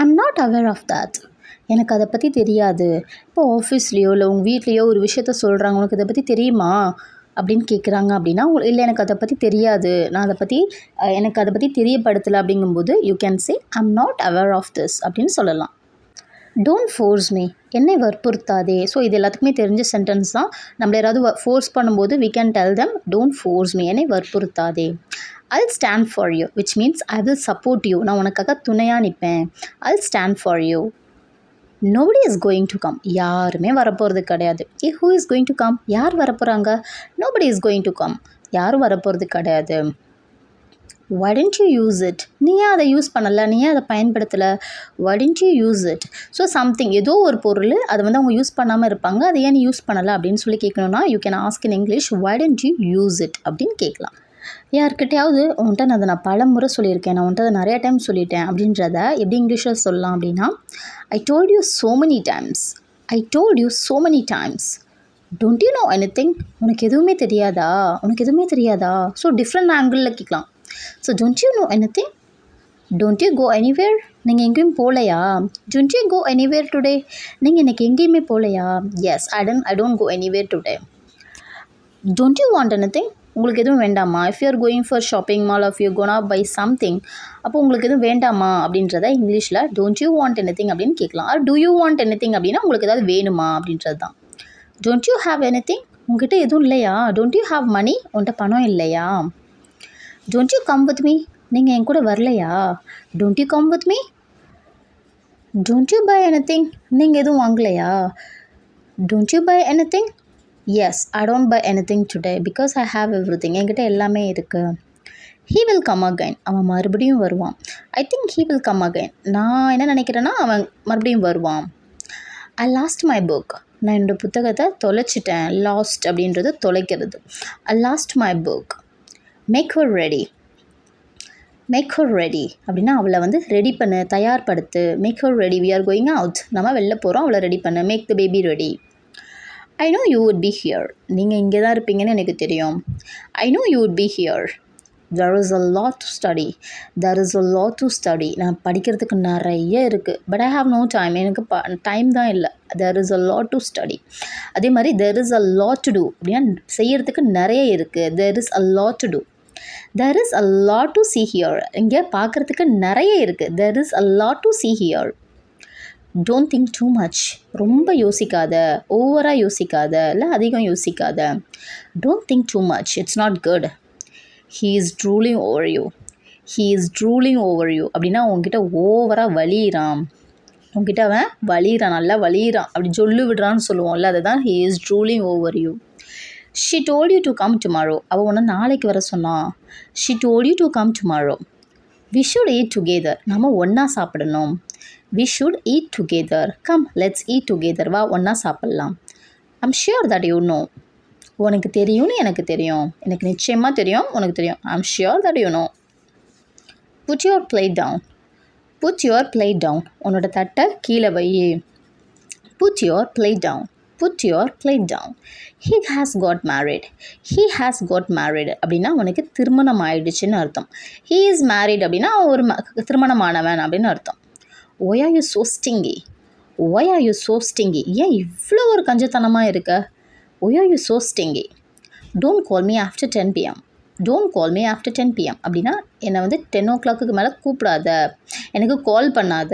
I'm not aware of that. எனக்கு அதை பற்றி தெரியாது. இப்போ ஆஃபீஸ்லேயோ இல்லை உங்கள் வீட்லேயோ ஒரு விஷயத்த சொல்கிறாங்க, உனக்கு இதை பற்றி தெரியுமா அப்படின்னு கேட்குறாங்க அப்படின்னா, இல்லை எனக்கு அதை பற்றி தெரியாது, நான் அதை பற்றி எனக்கு அதை பற்றி தெரியப்படுத்தலை அப்படிங்கும்போது you can say I'm not aware of this அப்படின்னு சொல்லலாம். டோன்ட் ஃபோர்ஸ் மீ, என்னை வற்புறுத்தாதே. ஸோ இது எல்லாத்துக்குமே தெரிஞ்ச சென்டென்ஸ் தான். நம்மள யாராவது ஃபோர்ஸ் பண்ணும்போது we can tell them don't force me, என்னை வற்புறுத்தாதே. I'll stand for you, which means I will support you. நான் உனக்காக துணையாக நிற்பேன். I'll stand for you. Nobody is going to come, யாருமே வரப்போகிறது கிடையாது. who is going to come, யார் வரப்போகிறாங்க? Nobody is going to come, யாரும் வரப்போகிறது கிடையாது. why didn't you use it, நீ ஏன் அதை யூஸ் பண்ணலை, நீ ஏன் அதை பயன்படுத்தலை? why didn't you use it. So something, ஏதோ ஒரு பொருள் அதை வந்து அவங்க யூஸ் பண்ணாமல் இருப்பாங்க, அதை ஏன் நீ யூஸ் பண்ணலை அப்படின்னு சொல்லி கேட்கணுன்னா you can ask in English why didn't you use it அப்படின்னு கேட்கலாம். யார்கிட்டையாவது உன்கிட்ட அதை நான் பல முறை சொல்லியிருக்கேன், நான் உன்கிட்ட அதை நிறைய டைம் சொல்லிட்டேன் அப்படின்றத எப்படி இங்கிலீஷில் சொல்லலாம் அப்படின்னா, I told you so many times, I told you so many times. Don't you know anything, உனக்கு எதுவுமே தெரியாதா, உனக்கு எதுவுமே தெரியாதா. ஸோ டிஃப்ரெண்ட் ஆங்கிளில் கேட்கலாம். So don't you know anything, don't you go anywhere, நீங்கள் எங்கேயும் போகலையா. don't you go anywhere today, நீங்கள் இன்றைக்கி எங்கேயுமே போகலையா. yes, I don't go anywhere today. don't you want anything, உங்களுக்கு எதுவும் வேண்டாமா. if you are going for shopping mall, if you gonna buy something, அப்போ உங்களுக்கு எதுவும் வேண்டாமா அப்படின்றத இங்கிலீஷில் don't you want anything அப்படின்னு கேட்கலாம். or do you want anything அப்படின்னா உங்களுக்கு ஏதாவது வேணுமா அப்படின்றது தான். don't you have anything, உங்ககிட்ட எதுவும் இல்லையா. don't you have money, உன்கிட்ட பணம் இல்லையா. don't you come with me, நீங்கள் என் கூட வரலையா. don't you come with me. don't you buy anything, நீங்கள் எதுவும் வாங்கலையா. don't you buy anything. yes, I don't buy anything today because I have everything, என்கிட்ட எல்லாமே இருக்குது. he will come again, அவன் மறுபடியும் வருவான். I think he will come again, நான் என்ன நினைக்கிறேன்னா அவன் மறுபடியும் வருவான். I lost my book, நான் என்னோடய புத்தகத்தை தொலைச்சிட்டேன். lost அப்படின்றது தொலைக்கிறது. I lost my book. make her ready, make her ready அப்படின்னா அவளை வந்து ரெடி பண்ணு, தயார்படுத்து. make her ready, we are going out, நம்ம வெளில போகிறோம், அவளை ரெடி பண்ணு. make the baby ready. I know you would be here, நீங்கள் இங்கே தான் இருப்பீங்கன்னு எனக்கு தெரியும். I know you would be here. there is a lot to study, there is a lot to study, நான் படிக்கிறதுக்கு நிறைய இருக்குது. but I have no time, எனக்கு டைம் தான் இல்லை. there is a lot to study. அதே மாதிரி there is a lot to do அப்படின்னா செய்யறதுக்கு நிறைய இருக்குது. there is a lot to do. there is a lot to see here, இங்கே பார்க்குறதுக்கு நிறைய இருக்குது. there is a lot to see here. don't think too much, ரொம்ப யோசிக்காத, ஓவராக யோசிக்காத, இல்லை அதிகம் யோசிக்காத. don't think too much, it's not good. he is drooling over you, he is drooling over you அப்படின்னா உங்ககிட்ட ஓவராக வலியிறான், உங்ககிட்ட அவன் வலியிறான், நல்லா வலியிறான், அப்படி சொல்லு விடுறான்னு சொல்லுவோம்ல, அதுதான் he is drooling over you. she told you to come tomorrow, அவள் உன்னை நாளைக்கு வர சொன்னான். she told you to come tomorrow. we should eat together, நம்ம ஒன்றா சாப்பிடணும். we should eat together. come, let's eat together, வா ஒன்றா சாப்பிட்லாம். I'm sure that you know, உனக்கு தெரியும்னு எனக்கு தெரியும், எனக்கு நிச்சயமாக தெரியும், உனக்கு தெரியும். I'm sure that you know. put your plate down, put your plate down, உன்னோட தட்டை கீழே வை. put your plate down, put your plate down. he has got married, he has got married அப்படின்னா உனக்கு திருமணம் ஆயிடுச்சுன்னு அர்த்தம். he is married அப்படின்னா ஒரு திருமணமானவன் அப்படின்னு அர்த்தம். why are you so stingy, why are you so stingy, ஏன் இவ்வளோ ஒரு கஞ்சத்தனமாக இருக்க. why are you so stingy. don't call me after 10 p.m, don't call me after 10 p.m அப்படின்னா என்னை வந்து 10 o'clock மேலே கூப்பிடாத, எனக்கு கால் பண்ணாத.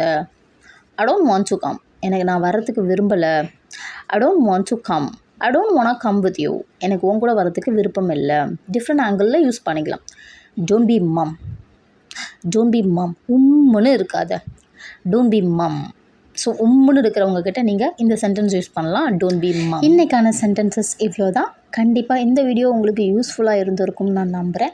I don't want to come, எனக்கு நான் வர்றதுக்கு விரும்பலை. I don't want to come, I don't want to come with you, எனக்கு உன் கூட வர்றதுக்கு விருப்பம் இல்லை. டிஃப்ரெண்ட் ஆங்கிளில் யூஸ் பண்ணிக்கலாம். don't be mum, don't be mum, உம்முன்னு இருக்காத. don't be mum. ஸோ உம்முன்னு இருக்கிறவங்க கிட்ட நீங்கள் இந்த சென்டென்ஸ் யூஸ் பண்ணலாம், don't be mum. இன்றைக்கான சென்டென்சஸ் இவ்வளோ தான். கண்டிப்பாக இந்த வீடியோ உங்களுக்கு யூஸ்ஃபுல்லாக இருந்திருக்கும்னு நான் நம்புகிறேன்.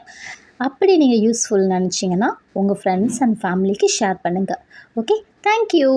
அப்படி நீங்கள் யூஸ்ஃபுல் நினச்சிங்கன்னா உங்கள் ஃப்ரெண்ட்ஸ் அண்ட் ஃபேமிலிக்கு ஷேர் பண்ணுங்கள். Okay, thank you.